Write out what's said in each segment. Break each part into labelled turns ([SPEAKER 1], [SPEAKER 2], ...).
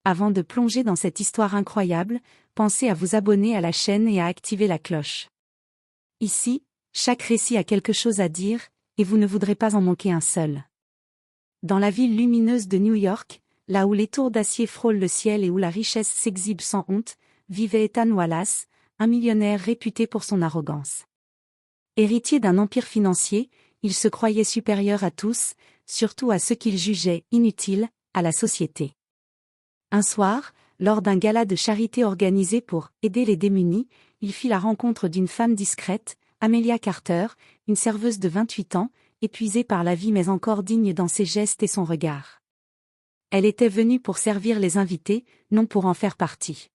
[SPEAKER 1] Avant de plonger dans cette histoire incroyable, pensez à vous abonner à la chaîne et à activer la cloche. Ici, chaque récit a quelque chose à dire, et vous ne voudrez pas en manquer un seul. Dans la ville lumineuse de New York, là où les tours d'acier frôlent le ciel et où la richesse s'exhibe sans honte, vivait Ethan Wallace, un millionnaire réputé pour son arrogance. Héritier d'un empire financier, il se croyait supérieur à tous, surtout à ceux qu'il jugeait inutiles, à la société. Un soir, lors d'un gala de charité organisé pour aider les démunis, il fit la rencontre d'une femme discrète, Amelia Carter, une serveuse de 28 ans, épuisée par la vie mais encore digne dans ses gestes et son regard. Elle était venue pour servir les invités, non pour en faire partie.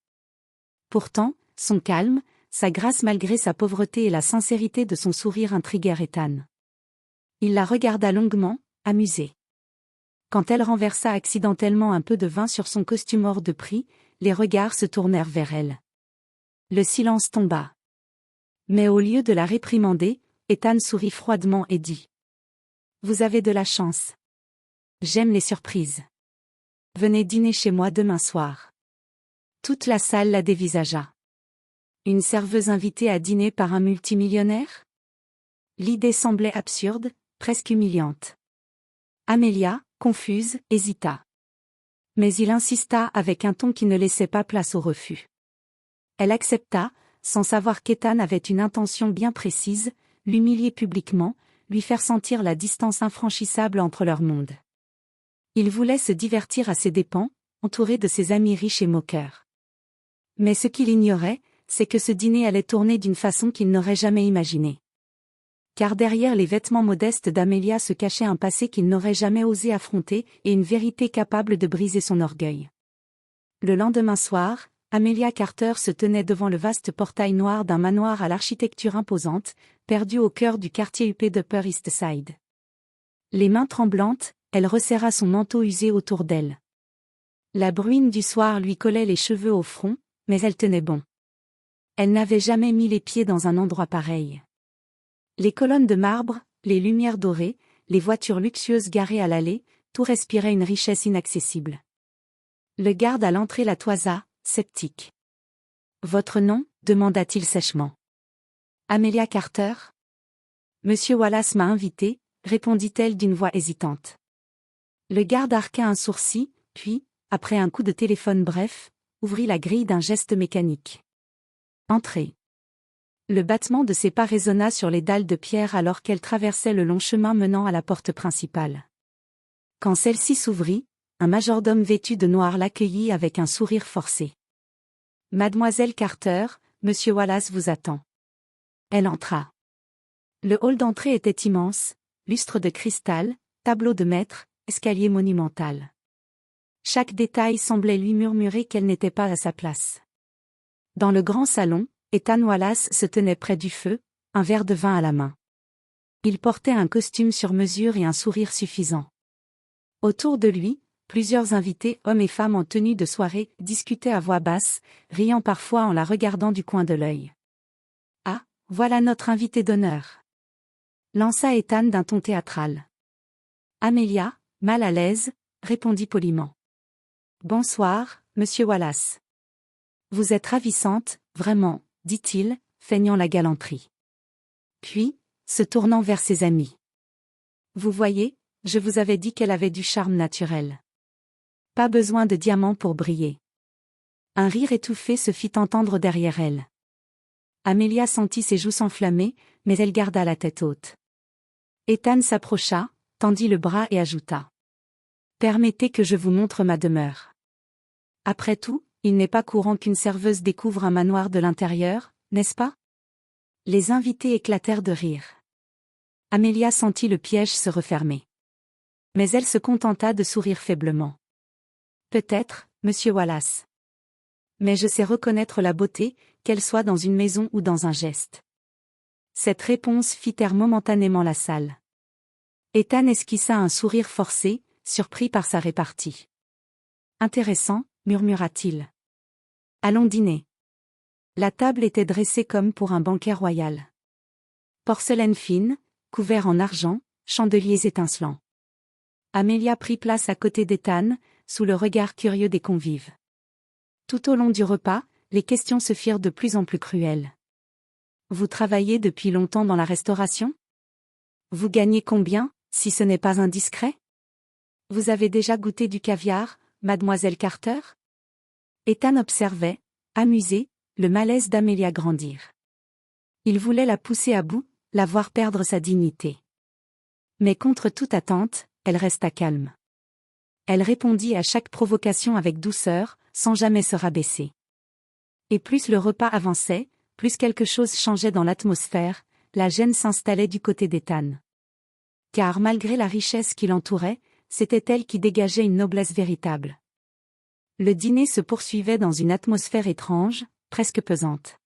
[SPEAKER 1] Pourtant, son calme, sa grâce malgré sa pauvreté et la sincérité de son sourire intriguèrent Ethan. Il la regarda longuement, amusé. Quand elle renversa accidentellement un peu de vin sur son costume hors de prix, les regards se tournèrent vers elle. Le silence tomba. Mais au lieu de la réprimander, Ethan sourit froidement et dit : « Vous avez de la chance. J'aime les surprises. Venez dîner chez moi demain soir. » Toute la salle la dévisagea. Une serveuse invitée à dîner par un multimillionnaire ? L'idée semblait absurde, presque humiliante. Amelia, confuse, hésita. Mais il insista avec un ton qui ne laissait pas place au refus. Elle accepta, sans savoir qu'Ethan avait une intention bien précise, l'humilier publiquement, lui faire sentir la distance infranchissable entre leurs mondes. Il voulait se divertir à ses dépens, entouré de ses amis riches et moqueurs. Mais ce qu'il ignorait, c'est que ce dîner allait tourner d'une façon qu'il n'aurait jamais imaginée. Car derrière les vêtements modestes d'Amelia se cachait un passé qu'il n'aurait jamais osé affronter et une vérité capable de briser son orgueil. Le lendemain soir, Amelia Carter se tenait devant le vaste portail noir d'un manoir à l'architecture imposante, perdu au cœur du quartier huppé d'Upper East Side. Les mains tremblantes, elle resserra son manteau usé autour d'elle. La bruine du soir lui collait les cheveux au front, mais elle tenait bon. Elle n'avait jamais mis les pieds dans un endroit pareil. Les colonnes de marbre, les lumières dorées, les voitures luxueuses garées à l'allée, tout respirait une richesse inaccessible. Le garde à l'entrée la toisa, sceptique. « Votre nom ?» demanda-t-il sèchement. « Amelia Carter ?»« Monsieur Wallace m'a invité, » répondit-elle d'une voix hésitante. Le garde arqua un sourcil, puis, après un coup de téléphone bref, ouvrit la grille d'un geste mécanique. « Entrez. » Le battement de ses pas résonna sur les dalles de pierre alors qu'elle traversait le long chemin menant à la porte principale. Quand celle-ci s'ouvrit, un majordome vêtu de noir l'accueillit avec un sourire forcé. « Mademoiselle Carter, Monsieur Wallace vous attend. » Elle entra. Le hall d'entrée était immense, lustre de cristal, tableau de maître, escalier monumental. Chaque détail semblait lui murmurer qu'elle n'était pas à sa place. Dans le grand salon, Ethan Wallace se tenait près du feu, un verre de vin à la main. Il portait un costume sur mesure et un sourire suffisant. Autour de lui, plusieurs invités, hommes et femmes en tenue de soirée, discutaient à voix basse, riant parfois en la regardant du coin de l'œil. « Ah, voilà notre invité d'honneur !» lança Ethan d'un ton théâtral. Amelia, mal à l'aise, répondit poliment. « Bonsoir, Monsieur Wallace. Vous êtes ravissante, vraiment, » dit-il, feignant la galanterie. Puis, se tournant vers ses amis. « Vous voyez, je vous avais dit qu'elle avait du charme naturel. Pas besoin de diamants pour briller. » Un rire étouffé se fit entendre derrière elle. Amelia sentit ses joues s'enflammer, mais elle garda la tête haute. Ethan s'approcha, tendit le bras et ajouta : « Permettez que je vous montre ma demeure. Après tout, il n'est pas courant qu'une serveuse découvre un manoir de l'intérieur, n'est-ce pas ? » Les invités éclatèrent de rire. Amelia sentit le piège se refermer. Mais elle se contenta de sourire faiblement. « Peut-être, Monsieur Wallace. Mais je sais reconnaître la beauté, qu'elle soit dans une maison ou dans un geste. » Cette réponse fit taire momentanément la salle. Ethan esquissa un sourire forcé, surpris par sa répartie. « Intéressant, » murmura-t-il. « Allons dîner. » La table était dressée comme pour un banquet royal. Porcelaine fine, couvert en argent, chandeliers étincelants. Amelia prit place à côté d'Ethan, sous le regard curieux des convives. Tout au long du repas, les questions se firent de plus en plus cruelles. Vous travaillez depuis longtemps dans la restauration? Vous gagnez combien, si ce n'est pas indiscret? Vous avez déjà goûté du caviar, mademoiselle Carter? Ethan observait, amusé, le malaise d'Amelia grandir. Il voulait la pousser à bout, la voir perdre sa dignité. Mais contre toute attente, elle resta calme. Elle répondit à chaque provocation avec douceur, sans jamais se rabaisser. Et plus le repas avançait, plus quelque chose changeait dans l'atmosphère, la gêne s'installait du côté d'Ethan. Car malgré la richesse qui l'entourait, c'était elle qui dégageait une noblesse véritable. Le dîner se poursuivait dans une atmosphère étrange, presque pesante.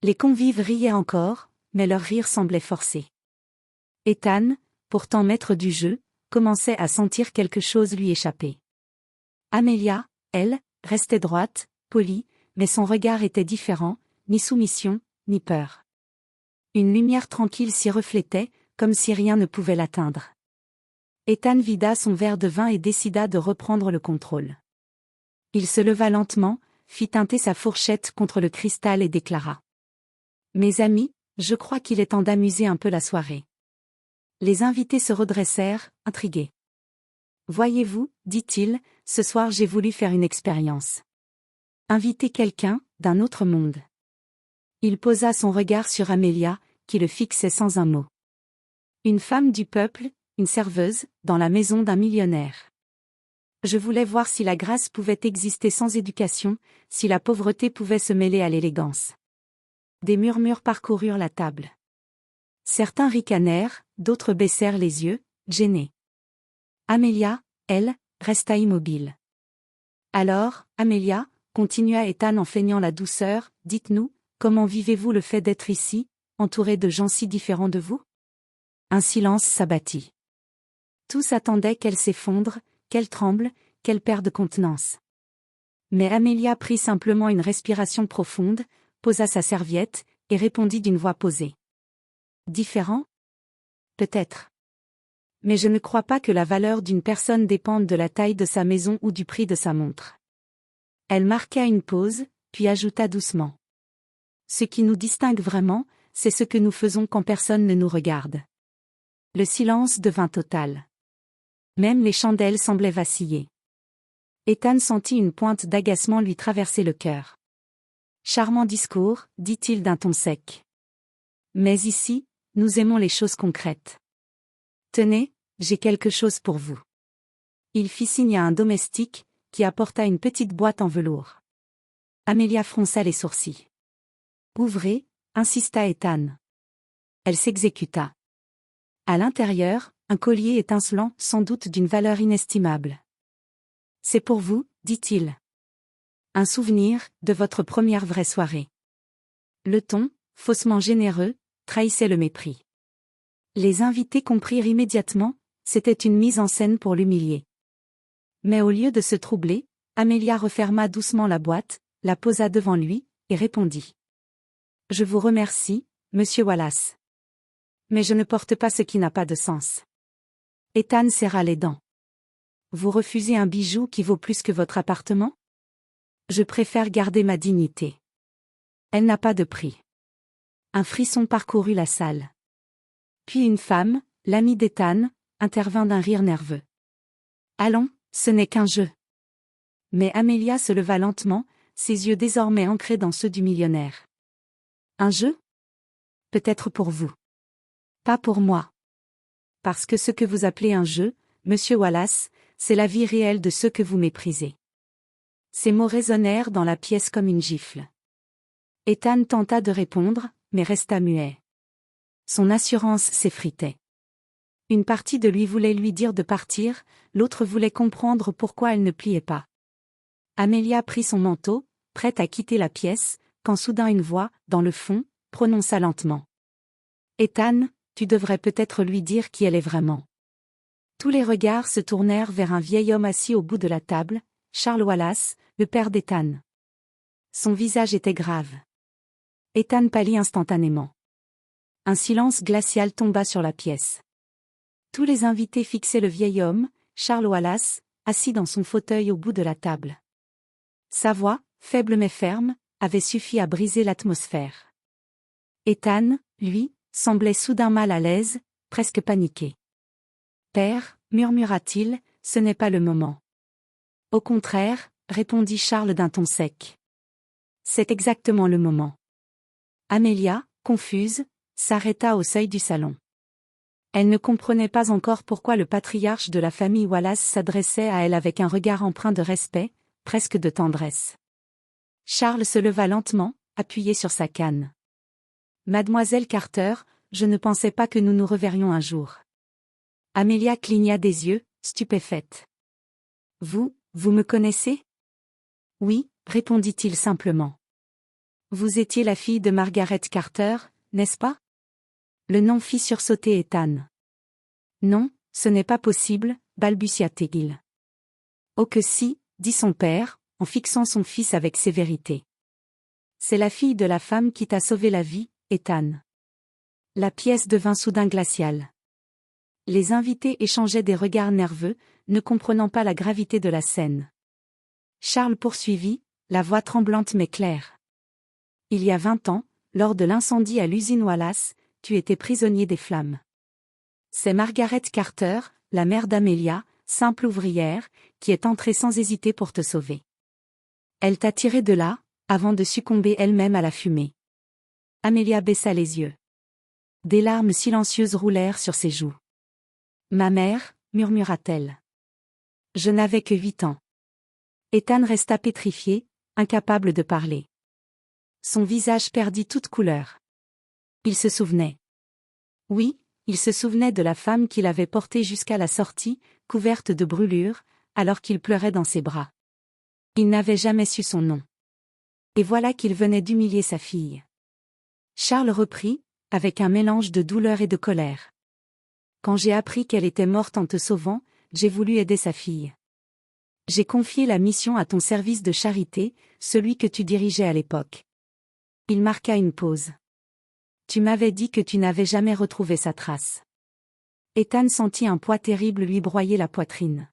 [SPEAKER 1] Les convives riaient encore, mais leur rire semblait forcé. Ethan, pourtant maître du jeu, commençait à sentir quelque chose lui échapper. Amelia, elle, restait droite, polie, mais son regard était différent, ni soumission, ni peur. Une lumière tranquille s'y reflétait, comme si rien ne pouvait l'atteindre. Ethan vida son verre de vin et décida de reprendre le contrôle. Il se leva lentement, fit teinter sa fourchette contre le cristal et déclara. « Mes amis, je crois qu'il est temps d'amuser un peu la soirée. » Les invités se redressèrent, intrigués. « Voyez-vous, dit-il, ce soir j'ai voulu faire une expérience. Inviter quelqu'un, d'un autre monde. » Il posa son regard sur Amelia, qui le fixait sans un mot. Une femme du peuple, une serveuse, dans la maison d'un millionnaire. Je voulais voir si la grâce pouvait exister sans éducation, si la pauvreté pouvait se mêler à l'élégance. Des murmures parcoururent la table. Certains ricanèrent, d'autres baissèrent les yeux, gênés. Amelia, elle, resta immobile. Alors, Amelia, continua Ethan en feignant la douceur, dites-nous, comment vivez-vous le fait d'être ici, entouré de gens si différents de vous? Un silence s'abattit. Tous attendaient qu'elle s'effondre, qu'elle tremble, qu'elle perde contenance. Mais Amelia prit simplement une respiration profonde, posa sa serviette, et répondit d'une voix posée. Différent? Peut-être. Mais je ne crois pas que la valeur d'une personne dépende de la taille de sa maison ou du prix de sa montre. Elle marqua une pause, puis ajouta doucement. Ce qui nous distingue vraiment, c'est ce que nous faisons quand personne ne nous regarde. Le silence devint total. Même les chandelles semblaient vaciller. Ethan sentit une pointe d'agacement lui traverser le cœur. Charmant discours, dit-il d'un ton sec. Mais ici, nous aimons les choses concrètes. Tenez, j'ai quelque chose pour vous. Il fit signe à un domestique, qui apporta une petite boîte en velours. Amelia fronça les sourcils. Ouvrez, insista Ethan. Elle s'exécuta. À l'intérieur, un collier étincelant, sans doute d'une valeur inestimable. C'est pour vous, dit-il. Un souvenir, de votre première vraie soirée. Le ton, faussement généreux, trahissait le mépris. Les invités comprirent immédiatement, c'était une mise en scène pour l'humilier. Mais au lieu de se troubler, Amelia referma doucement la boîte, la posa devant lui, et répondit. « Je vous remercie, monsieur Wallace. Mais je ne porte pas ce qui n'a pas de sens. » Ethan serra les dents. « Vous refusez un bijou qui vaut plus que votre appartement? Je préfère garder ma dignité. Elle n'a pas de prix. » Un frisson parcourut la salle. Puis une femme, l'amie d'Ethan, intervint d'un rire nerveux. « Allons, ce n'est qu'un jeu. » Mais Amelia se leva lentement, ses yeux désormais ancrés dans ceux du millionnaire. « Un jeu? Peut-être pour vous. Pas pour moi. Parce que ce que vous appelez un jeu, monsieur Wallace, c'est la vie réelle de ceux que vous méprisez. » Ces mots résonnèrent dans la pièce comme une gifle. Ethan tenta de répondre, mais resta muet. Son assurance s'effritait. Une partie de lui voulait lui dire de partir, l'autre voulait comprendre pourquoi elle ne pliait pas. Amelia prit son manteau, prête à quitter la pièce, quand soudain une voix, dans le fond, prononça lentement. « Ethan, tu devrais peut-être lui dire qui elle est vraiment. » Tous les regards se tournèrent vers un vieil homme assis au bout de la table, Charles Wallace, le père d'Ethan. Son visage était grave. Ethan pâlit instantanément. Un silence glacial tomba sur la pièce. Tous les invités fixaient le vieil homme, Charles Wallace, assis dans son fauteuil au bout de la table. Sa voix, faible mais ferme, avait suffi à briser l'atmosphère. Ethan, lui, semblait soudain mal à l'aise, presque paniqué. « Père, murmura-t-il, ce n'est pas le moment. » « Au contraire, répondit Charles d'un ton sec. C'est exactement le moment. » Amelia, confuse, s'arrêta au seuil du salon. Elle ne comprenait pas encore pourquoi le patriarche de la famille Wallace s'adressait à elle avec un regard empreint de respect, presque de tendresse. Charles se leva lentement, appuyé sur sa canne. « Mademoiselle Carter, je ne pensais pas que nous nous reverrions un jour. » Amelia cligna des yeux, stupéfaite. « Vous me connaissez ? » « Oui, » répondit-il simplement. « Vous étiez la fille de Margaret Carter, n'est-ce pas ?» Le nom fit sursauter Ethan. « Non, ce n'est pas possible, balbutia-t-il. « Oh que si, » dit son père, en fixant son fils avec sévérité. « C'est la fille de la femme qui t'a sauvé la vie, Ethan. » La pièce devint soudain glaciale. Les invités échangeaient des regards nerveux, ne comprenant pas la gravité de la scène. Charles poursuivit, la voix tremblante mais claire. « Il y a 20 ans, lors de l'incendie à l'usine Wallace, tu étais prisonnier des flammes. C'est Margaret Carter, la mère d'Amelia, simple ouvrière, qui est entrée sans hésiter pour te sauver. Elle t'a tiré de là, avant de succomber elle-même à la fumée. » Amelia baissa les yeux. Des larmes silencieuses roulèrent sur ses joues. « Ma mère, » murmura-t-elle. « Je n'avais que 8 ans. » Ethan resta pétrifié, incapable de parler. Son visage perdit toute couleur. Il se souvenait. Oui, il se souvenait de la femme qu'il avait portée jusqu'à la sortie, couverte de brûlures, alors qu'il pleurait dans ses bras. Il n'avait jamais su son nom. Et voilà qu'il venait d'humilier sa fille. Charles reprit, avec un mélange de douleur et de colère. Quand j'ai appris qu'elle était morte en te sauvant, j'ai voulu aider sa fille. J'ai confié la mission à ton service de charité, celui que tu dirigeais à l'époque. Il marqua une pause. Tu m'avais dit que tu n'avais jamais retrouvé sa trace. Ethan sentit un poids terrible lui broyer la poitrine.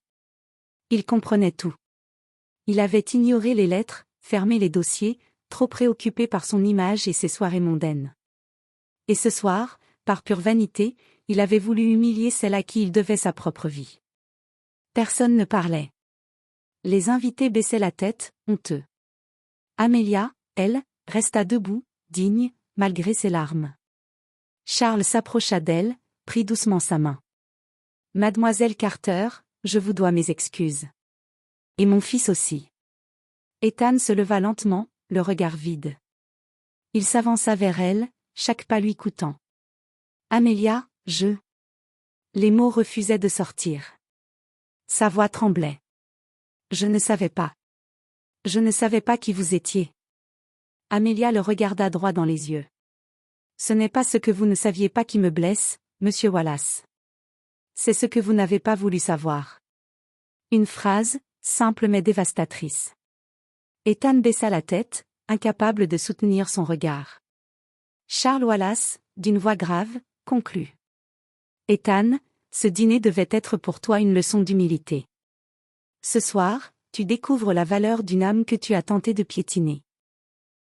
[SPEAKER 1] Il comprenait tout. Il avait ignoré les lettres, fermé les dossiers, trop préoccupé par son image et ses soirées mondaines. Et ce soir, par pure vanité, il avait voulu humilier celle à qui il devait sa propre vie. Personne ne parlait. Les invités baissaient la tête, honteux. Amelia, elle, resta debout, digne, malgré ses larmes. Charles s'approcha d'elle, prit doucement sa main. « Mademoiselle Carter, je vous dois mes excuses. Et mon fils aussi. » Ethan se leva lentement, le regard vide. Il s'avança vers elle, chaque pas lui coûtant. « Amelia, je... » Les mots refusaient de sortir. Sa voix tremblait. « Je ne savais pas. Je ne savais pas qui vous étiez. » Amelia le regarda droit dans les yeux. « Ce n'est pas ce que vous ne saviez pas qui me blesse, monsieur Wallace. C'est ce que vous n'avez pas voulu savoir. » Une phrase, simple mais dévastatrice. Ethan baissa la tête, incapable de soutenir son regard. Charles Wallace, d'une voix grave, conclut. « Ethan, ce dîner devait être pour toi une leçon d'humilité. Ce soir, tu découvres la valeur d'une âme que tu as tenté de piétiner. »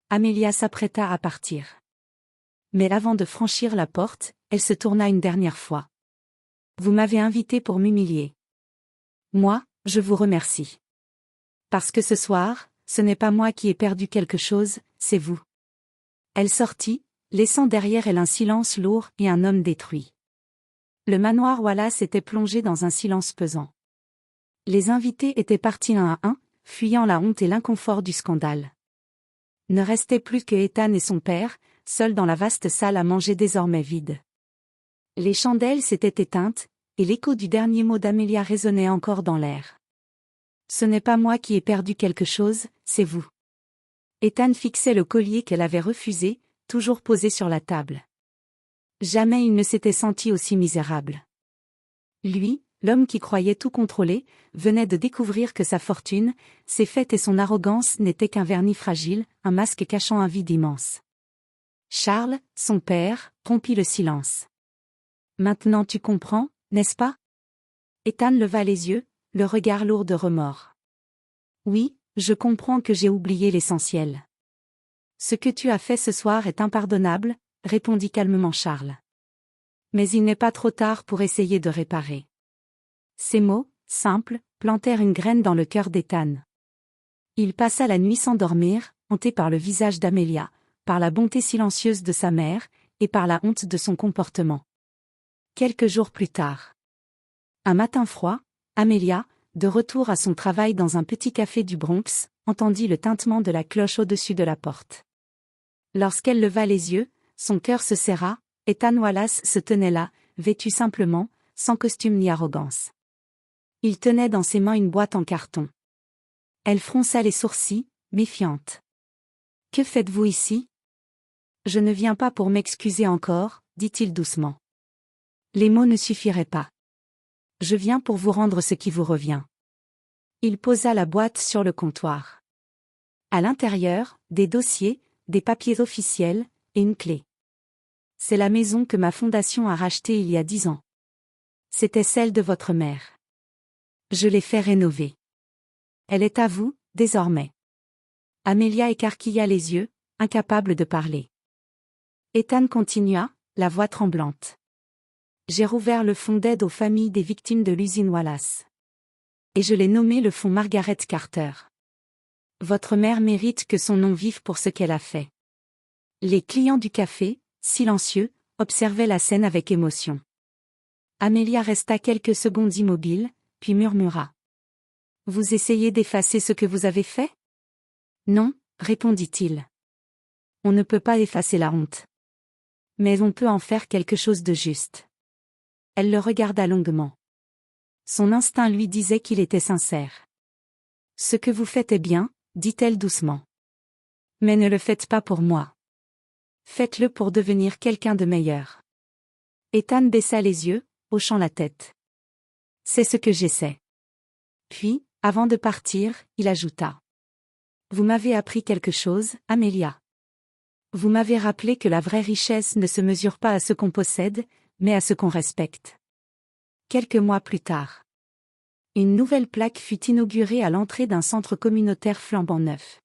[SPEAKER 1] Amelia s'apprêta à partir. Mais avant de franchir la porte, elle se tourna une dernière fois. « Vous m'avez invité pour m'humilier. Moi, je vous remercie. Parce que ce soir, ce n'est pas moi qui ai perdu quelque chose, c'est vous. » Elle sortit, laissant derrière elle un silence lourd et un homme détruit. Le manoir Wallace était plongé dans un silence pesant. Les invités étaient partis un à un, fuyant la honte et l'inconfort du scandale. Ne restait plus que Ethan et son père, seuls dans la vaste salle à manger désormais vide. Les chandelles s'étaient éteintes, et l'écho du dernier mot d'Amelia résonnait encore dans l'air. « Ce n'est pas moi qui ai perdu quelque chose, c'est vous. » Ethan fixait le collier qu'elle avait refusé, toujours posé sur la table. Jamais il ne s'était senti aussi misérable. Lui, l'homme qui croyait tout contrôler, venait de découvrir que sa fortune, ses fêtes et son arrogance n'étaient qu'un vernis fragile, un masque cachant un vide immense. Charles, son père, rompit le silence. « Maintenant tu comprends, n'est-ce pas ?» Ethan leva les yeux, le regard lourd de remords. « Oui, Je comprends que j'ai oublié l'essentiel. Ce que tu as fait ce soir est impardonnable, répondit calmement Charles. Mais il n'est pas trop tard pour essayer de réparer. Ces mots, simples, plantèrent une graine dans le cœur d'Ethan. Il passa la nuit sans dormir, hanté par le visage d'Amelia, par la bonté silencieuse de sa mère, et par la honte de son comportement. Quelques jours plus tard. Un matin froid, Amelia, de retour à son travail dans un petit café du Bronx, entendit le tintement de la cloche au-dessus de la porte. Lorsqu'elle leva les yeux, son cœur se serra, Ethan Wallace se tenait là, vêtu simplement, sans costume ni arrogance. Il tenait dans ses mains une boîte en carton. Elle fronça les sourcils, méfiante. « Que faites-vous ici ? » « Je ne viens pas pour m'excuser encore, » dit-il doucement. Les mots ne suffiraient pas. « Je viens pour vous rendre ce qui vous revient. » Il posa la boîte sur le comptoir. À l'intérieur, des dossiers, des papiers officiels, et une clé. C'est la maison que ma fondation a rachetée il y a 10 ans. C'était celle de votre mère. Je l'ai fait rénover. Elle est à vous, désormais. Amelia écarquilla les yeux, incapable de parler. Ethan continua, la voix tremblante. J'ai rouvert le fonds d'aide aux familles des victimes de l'usine Wallace. Et je l'ai nommé le fonds Margaret Carter. Votre mère mérite que son nom vive pour ce qu'elle a fait. Les clients du café, silencieux, observaient la scène avec émotion. Amelia resta quelques secondes immobile, puis murmura. Vous essayez d'effacer ce que vous avez fait ? Non, répondit-il. On ne peut pas effacer la honte. Mais on peut en faire quelque chose de juste. Elle le regarda longuement. Son instinct lui disait qu'il était sincère. Ce que vous faites est bien, dit-elle doucement. Mais ne le faites pas pour moi. Faites-le pour devenir quelqu'un de meilleur. Ethan baissa les yeux, hochant la tête. C'est ce que j'essaie. Puis, avant de partir, il ajouta. Vous m'avez appris quelque chose, Amelia. Vous m'avez rappelé que la vraie richesse ne se mesure pas à ce qu'on possède, mais à ce qu'on respecte. Quelques mois plus tard. Une nouvelle plaque fut inaugurée à l'entrée d'un centre communautaire flambant neuf.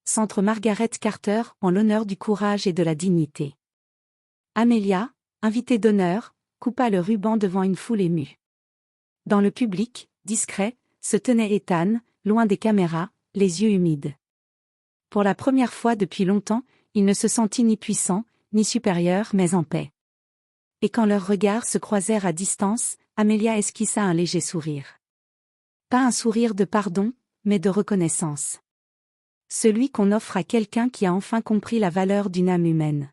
[SPEAKER 1] Centre Margaret Carter en l'honneur du courage et de la dignité. Amelia, invitée d'honneur, coupa le ruban devant une foule émue. Dans le public, discret, se tenait Ethan, loin des caméras, les yeux humides. Pour la première fois depuis longtemps, il ne se sentit ni puissant, ni supérieur mais en paix. Et quand leurs regards se croisèrent à distance, Amelia esquissa un léger sourire. Pas un sourire de pardon, mais de reconnaissance. Celui qu'on offre à quelqu'un qui a enfin compris la valeur d'une âme humaine.